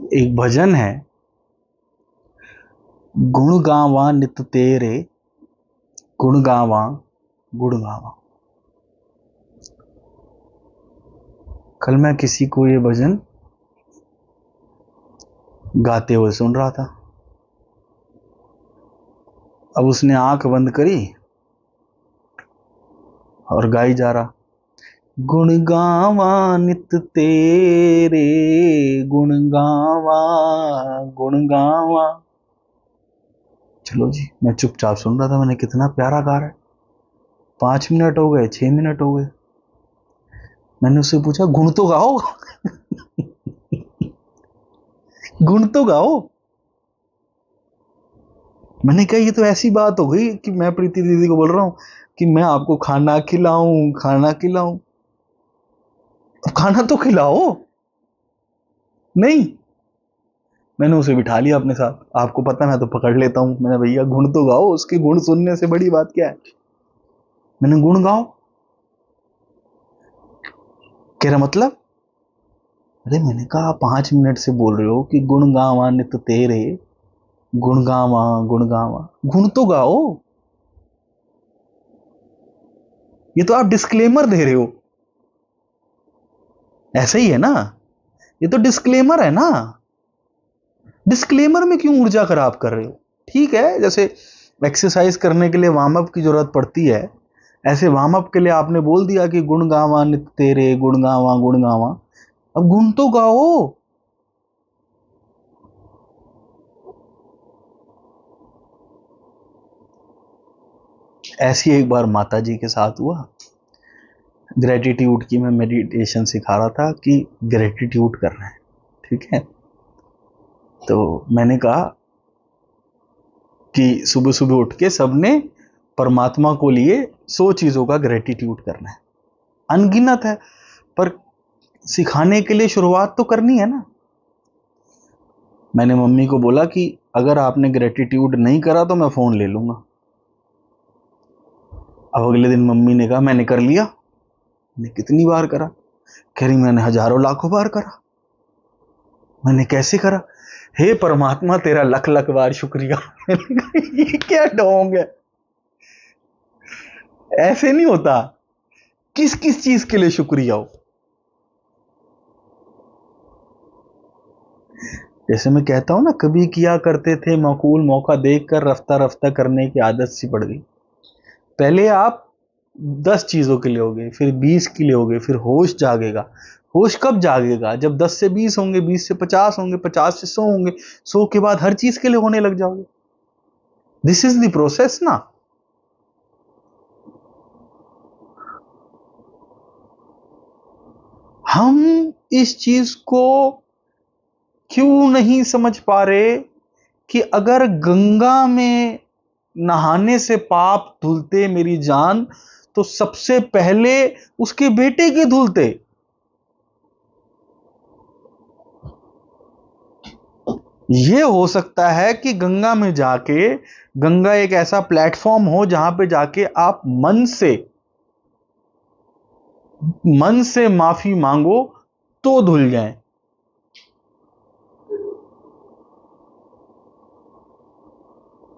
एक भजन है, गुण गावा नित तेरे, गुण गावा गुण गावा। कल मैं किसी को ये भजन गाते हुए सुन रहा था। अब उसने आंख बंद करी और गाई जा रहा, गुण गावा नित तेरे, गुण गावा गुण गावा। चलो जी, मैं चुपचाप सुन रहा था। मैंने कितना प्यारा गा रहा है। 5 मिनट हो गए, 6 मिनट हो गए। मैंने उससे पूछा, गुण तो गाओ गुण तो गाओ। मैंने कहा, ये तो ऐसी बात हो गई कि मैं प्रीति दीदी को बोल रहा हूं कि मैं आपको खाना खिलाऊं, खाना खिलाऊं। अब खाना तो खिलाओ। नहीं, मैंने उसे बिठा लिया अपने साथ। आपको पता, मैं तो पकड़ लेता हूं। मैंने, भैया गुण तो गाओ, उसके गुण सुनने से बड़ी बात क्या है। मैंने, गुण गाओ। कह रहा मतलब? अरे मैंने कहा, 5 मिनट से बोल रहे हो कि गुण गावा नित तेरे, गुण गावा गुण गावा। गुण तो गाओ। ये तो आप डिस्क्लेमर दे रहे हो। ऐसा ही है ना? ये तो डिस्क्लेमर है ना। डिस्क्लेमर में क्यों ऊर्जा खराब कर रहे हो? ठीक है, जैसे एक्सरसाइज करने के लिए वार्म अप की जरूरत पड़ती है, ऐसे वार्म अप के लिए आपने बोल दिया कि गुण गावा नित तेरे, गुण गावा गुण गावा। अब गुण तो गाओ। ऐसी एक बार माता जी के साथ हुआ। ग्रेटिट्यूड की मैं मेडिटेशन सिखा रहा था कि ग्रेटिट्यूड करना है, ठीक है। तो मैंने कहा कि सुबह सुबह उठ के सबने परमात्मा को लिए 100 चीजों का ग्रेटिट्यूड करना है। अनगिनत है, पर सिखाने के लिए शुरुआत तो करनी है ना। मैंने मम्मी को बोला कि अगर आपने ग्रेटिट्यूड नहीं करा तो मैं फोन ले लूंगा। अब अगले दिन मम्मी ने कहा, मैंने कर लिया। मैंने, कितनी बार करा? कह रही, मैंने हजारों लाखों बार करा। मैंने, कैसे करा? हे परमात्मा, तेरा लख लख बार शुक्रिया। मैंने कहा, ये क्या ढोंग है? ऐसे नहीं होता। किस किस चीज के लिए शुक्रिया हो? जैसे मैं कहता हूं ना, कभी किया करते थे माकूल, मौका देखकर रफ्ता रफ्ता करने की आदत सी पड़ गई। पहले आप 10 चीजों के लिए होगे, फिर 20 के लिए होगे, फिर होश जागेगा। होश कब जागेगा? जब 10 से 20 होंगे, 20 से 50 होंगे, 50 से 100 होंगे, 100 के बाद हर चीज के लिए होने लग जाओगे। दिस इज द प्रोसेस ना। हम इस चीज को क्यों नहीं समझ पा रहे कि अगर गंगा में नहाने से पाप धुलते मेरी जान, तो सबसे पहले उसके बेटे के धुलते। ये हो सकता है कि गंगा में जाके, गंगा एक ऐसा प्लेटफॉर्म हो जहां पे जाके आप मन से माफी मांगो तो धुल जाए।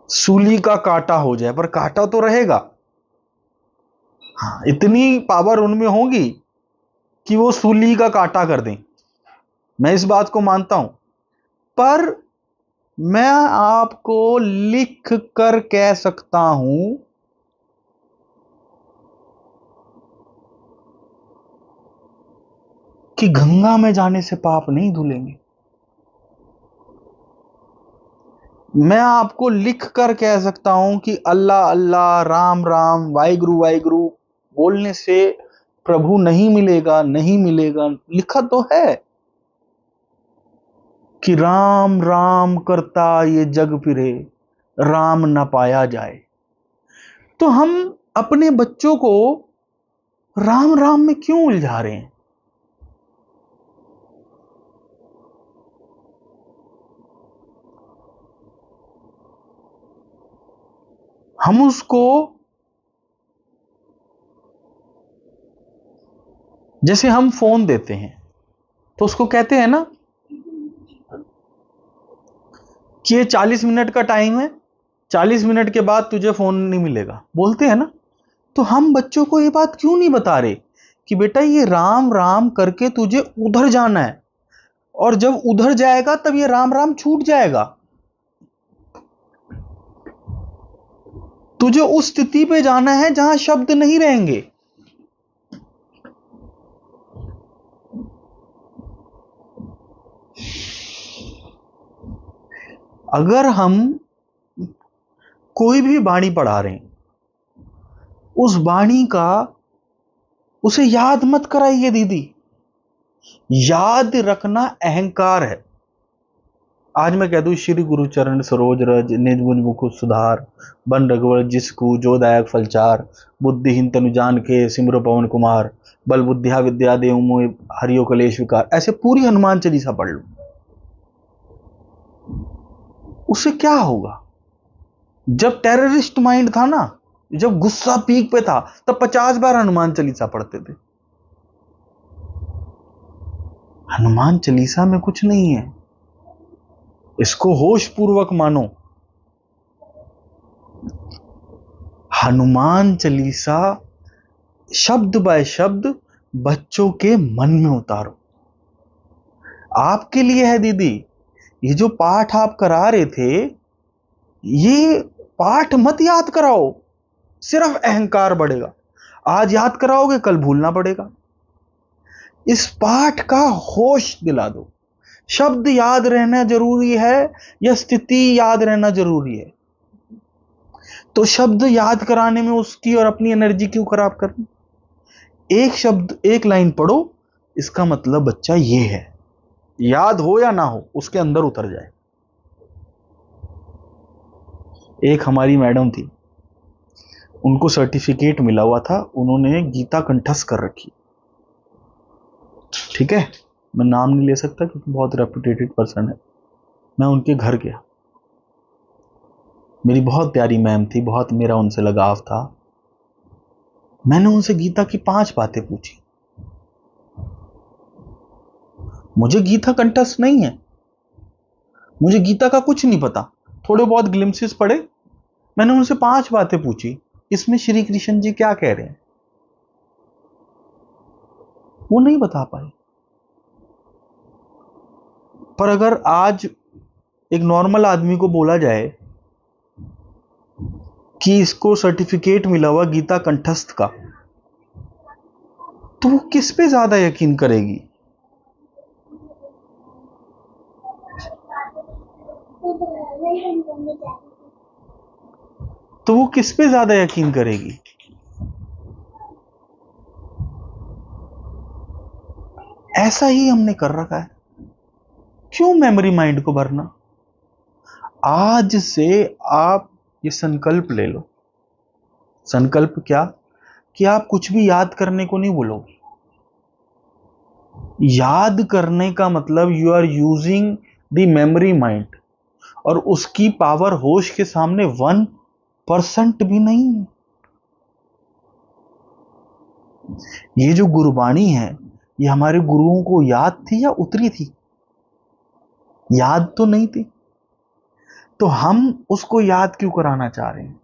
सूली का कांटा हो जाए, पर कांटा तो रहेगा। हाँ, इतनी पावर उनमें होगी कि वो सूली का कांटा कर दें। मैं इस बात को मानता हूं, पर मैं आपको लिख कर कह सकता हूं कि गंगा में जाने से पाप नहीं धुलेंगे। मैं आपको लिख कर कह सकता हूं कि अल्लाह अल्लाह, राम राम, वाहिगुरु वाहिगुरु बोलने से प्रभु नहीं मिलेगा, नहीं मिलेगा। लिखा तो है कि राम राम करता ये जग फिरे, राम न पाया जाए। तो हम अपने बच्चों को राम राम में क्यों उलझा रहे हैं? हम उसको, जैसे हम फोन देते हैं तो उसको कहते हैं ना, कि ये 40 मिनट का टाइम है, 40 मिनट के बाद तुझे फोन नहीं मिलेगा, बोलते हैं ना। तो हम बच्चों को ये बात क्यों नहीं बता रहे कि बेटा ये राम राम करके तुझे उधर जाना है, और जब उधर जाएगा तब ये राम राम छूट जाएगा। तुझे उस स्थिति पे जाना है जहां शब्द नहीं रहेंगे। अगर हम कोई भी वाणी पढ़ा रहे हैं, उस वाणी का उसे याद मत कराइए दीदी। याद रखना अहंकार है। आज मैं कह दूं श्री गुरु चरण सरोज रज निज मुझ मुकुर सुधार, बन रघुवर जिसकु जो दायक फलचार, बुद्धिहीन तनु जान के सिमरो पवन कुमार, बल बुद्धिया विद्या देव मोहि हरियो कलेश विकार, ऐसे पूरी हनुमान चालीसा पढ़ लो। उससे क्या होगा? जब टेररिस्ट माइंड था ना, जब गुस्सा पीक पे था, तब 50 बार हनुमान चालीसा पढ़ते थे। हनुमान चालीसा में कुछ नहीं है, इसको होश पूर्वक मानो। हनुमान चालीसा शब्द बाय शब्द बच्चों के मन में उतारो। आपके लिए है दीदी। ये जो पाठ आप करा रहे थे, ये पाठ मत याद कराओ, सिर्फ अहंकार बढ़ेगा। आज याद कराओगे, कल भूलना पड़ेगा। इस पाठ का होश दिला दो। शब्द याद रहना जरूरी है या स्थिति याद रहना जरूरी है? तो शब्द याद कराने में उसकी और अपनी एनर्जी क्यों खराब करनी? एक शब्द, एक लाइन पढ़ो, इसका मतलब बच्चा ये है, याद हो या ना हो उसके अंदर उतर जाए। एक हमारी मैडम थी, उनको सर्टिफिकेट मिला हुआ था, उन्होंने गीता कंठस्थ कर रखी। ठीक है, मैं नाम नहीं ले सकता क्योंकि बहुत रेपुटेटेड पर्सन है। मैं उनके घर गया, मेरी बहुत प्यारी मैम थी, बहुत मेरा उनसे लगाव था। मैंने उनसे गीता की 5 बातें पूछी। मुझे गीता कंठस्थ नहीं है, मुझे गीता का कुछ नहीं पता, थोड़े बहुत ग्लिम्सेस पढ़े। मैंने उनसे 5 बातें पूछी, इसमें श्री कृष्ण जी क्या कह रहे हैं, वो नहीं बता पाए। पर अगर आज एक नॉर्मल आदमी को बोला जाए कि इसको सर्टिफिकेट मिला हुआ गीता कंठस्थ का, तो वो किस पे ज्यादा यकीन करेगी? तो वो किस पे ज्यादा यकीन करेगी? ऐसा ही हमने कर रखा है। क्यों मेमोरी माइंड को भरना? आज से आप ये संकल्प ले लो। संकल्प क्या? कि आप कुछ भी याद करने को नहीं बोलोगे। याद करने का मतलब you are using the memory mind, और उसकी पावर होश के सामने 1% भी नहीं है। ये जो गुरबाणी है, ये हमारे गुरुओं को याद थी या उतरी थी? याद तो नहीं थी, तो हम उसको याद क्यों कराना चाह रहे हैं?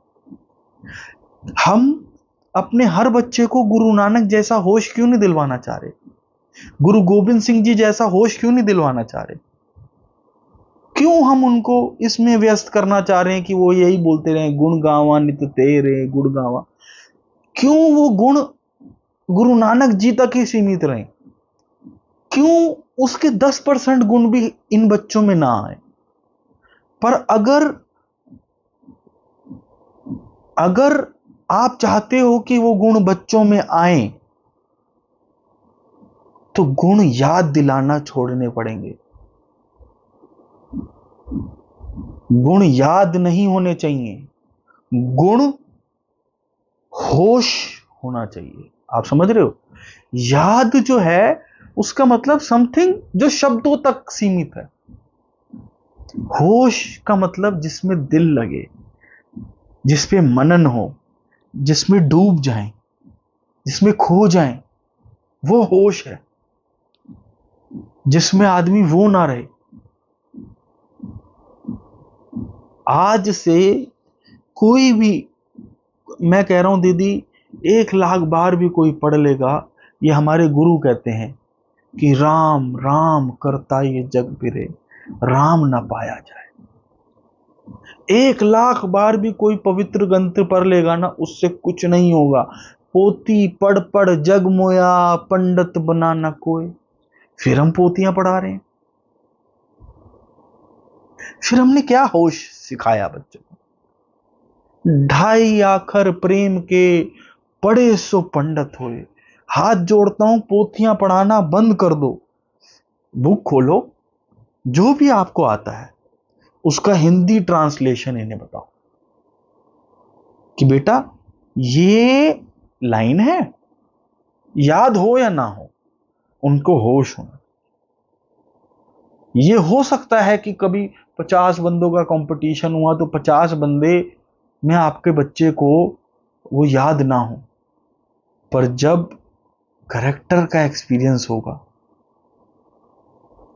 हम अपने हर बच्चे को गुरु नानक जैसा होश क्यों नहीं दिलवाना चाह रहे? गुरु गोविंद सिंह जी जैसा होश क्यों नहीं दिलवाना चाह रहे? क्यों हम उनको इसमें व्यस्त करना चाह रहे हैं कि वो यही बोलते रहे, गुण गावा नित तेरे गुण गावा? क्यों वो गुण गुरु नानक जी तक ही सीमित रहे? क्यों उसके 10% गुण भी इन बच्चों में ना आए? पर अगर आप चाहते हो कि वो गुण बच्चों में आए, तो गुण याद दिलाना छोड़ने पड़ेंगे। गुण याद नहीं होने चाहिए, गुण होश होना चाहिए। आप समझ रहे हो? याद जो है उसका मतलब समथिंग जो शब्दों तक सीमित है। होश का मतलब जिसमें दिल लगे, जिसपे मनन हो, जिसमें डूब जाएं, जिसमें खो जाएं, वो होश है। जिसमें आदमी वो ना रहे, आज से कोई भी, मैं कह रहा हूं दीदी, 1,00,000 बार भी कोई पढ़ लेगा, ये हमारे गुरु कहते हैं कि राम राम करता ये जग फिरे, राम ना पाया जाए। 1,00,000 बार भी कोई पवित्र ग्रंथ पढ़ लेगा ना, उससे कुछ नहीं होगा। पोती पढ़ पढ़ जग मोया, पंडित बना ना कोई। फिर हम पोतियां पढ़ा रहे हैं। फिर हमने क्या होश सिखाया बच्चों को? 2.5 आखर प्रेम के पढ़े सो पंडित होए। हाथ जोड़ता हूं, पोथियां पढ़ाना बंद कर दो। बुक खोलो, जो भी आपको आता है उसका हिंदी ट्रांसलेशन इन्हें बताओ कि बेटा ये लाइन है, याद हो या ना हो, उनको होश होना। ये हो सकता है कि कभी 50 बंदों का कंपटीशन हुआ तो 50 बंदे में आपके बच्चे को वो याद ना हो, पर जब कैरेक्टर का एक्सपीरियंस होगा,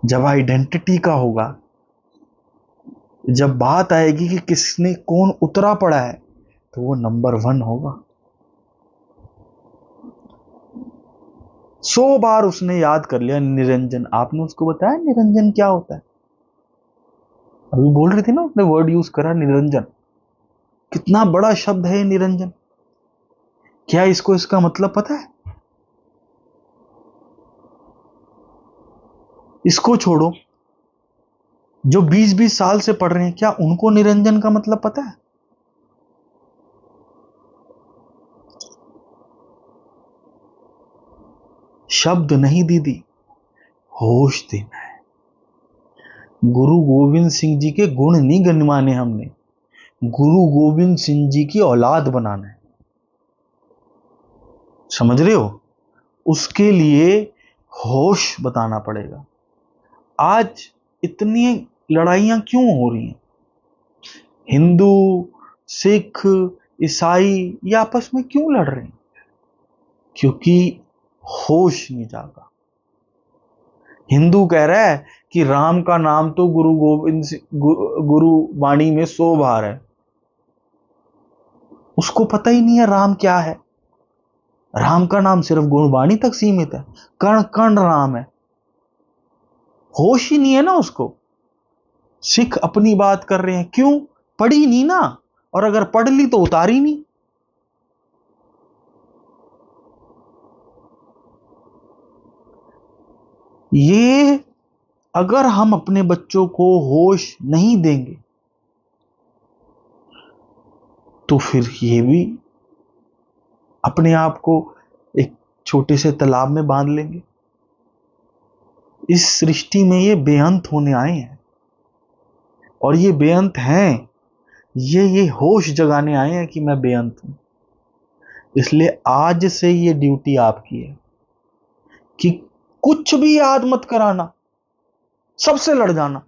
जब आइडेंटिटी का होगा, जब बात आएगी कि किसने कौन उतरा पड़ा है, तो वो नंबर 1 होगा। 100 बार उसने याद कर लिया निरंजन। आपने उसको बताया निरंजन क्या होता है? अभी बोल रही थी ना, उसने वर्ड यूज करा निरंजन। कितना बड़ा शब्द है निरंजन। क्या इसको इसका मतलब पता है? इसको छोड़ो, जो 20-20 साल से पढ़ रहे हैं, क्या उनको निरंजन का मतलब पता है? शब्द नहीं दीदी, होश देना है। गुरु गोविंद सिंह जी के गुण नहीं गनवाने हमने, गुरु गोविंद सिंह जी की औलाद बनाना है। समझ रहे हो? उसके लिए होश बताना पड़ेगा। आज इतनी लड़ाइयां क्यों हो रही हैं? हिंदू, सिख, ईसाई ये आपस में क्यों लड़ रहे हैं? क्योंकि होश नहीं जागा। हिंदू कह रहा है कि राम का नाम तो गुरु गोविंद गुरु वाणी में 100 बार है। उसको पता ही नहीं है राम क्या है। राम का नाम सिर्फ गुरबाणी तक सीमित है, कण कण राम है। होश ही नहीं है ना उसको। सिख अपनी बात कर रहे हैं, क्यों? पढ़ी नहीं ना, और अगर पढ़ ली तो उतारी नहीं। ये अगर हम अपने बच्चों को होश नहीं देंगे तो फिर ये भी अपने आप को एक छोटे से तालाब में बांध लेंगे। इस सृष्टि में ये बेअंत होने आए हैं, और ये बेअंत हैं, ये होश जगाने आए हैं कि मैं बेअंत हूं। इसलिए आज से ये ड्यूटी आपकी है कि कुछ भी याद मत कराना, सबसे लड़ जाना,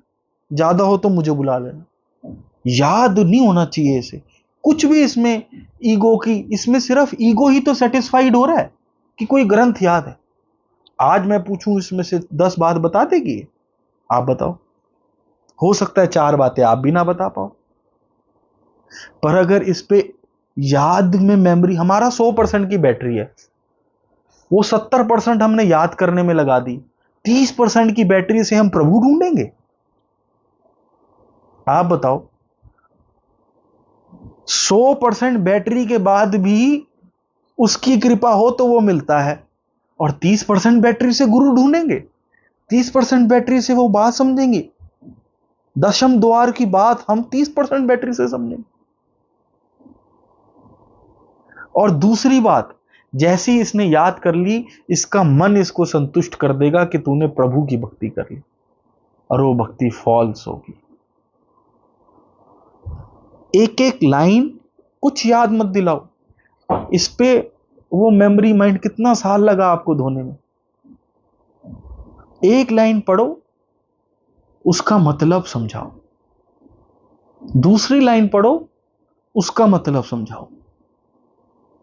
ज्यादा हो तो मुझे बुला लेना। याद नहीं होना चाहिए इसे कुछ भी। इसमें ईगो की, इसमें सिर्फ ईगो ही तो सेटिस्फाइड हो रहा है कि कोई ग्रंथ याद है। आज मैं पूछूं इसमें से 10 बात बता देगी? आप बताओ। हो सकता है 4 बातें आप भी ना बता पाओ, पर अगर इस पे याद में मेमोरी, हमारा 100% की बैटरी है, वो 70% हमने याद करने में लगा दी, 30% की बैटरी से हम प्रभु ढूंढेंगे? आप बताओ। 100% बैटरी के बाद भी उसकी कृपा हो तो वो मिलता है, और 30% बैटरी से गुरु ढूंढेंगे, 30% बैटरी से वो बात समझेंगे। दशम द्वार की बात हम 30% बैटरी से समझेंगे। और दूसरी बात, जैसी इसने याद कर ली, इसका मन इसको संतुष्ट कर देगा कि तूने प्रभु की भक्ति कर ली, और वो भक्ति फॉल्स होगी। एक एक लाइन कुछ याद मत दिलाओ, इस पे वो मेमोरी माइंड कितना साल लगा आपको धोने में। एक लाइन पढ़ो, उसका मतलब समझाओ, दूसरी लाइन पढ़ो, उसका मतलब समझाओ,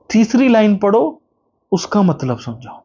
तीसरी लाइन पढ़ो, उसका मतलब समझाओ।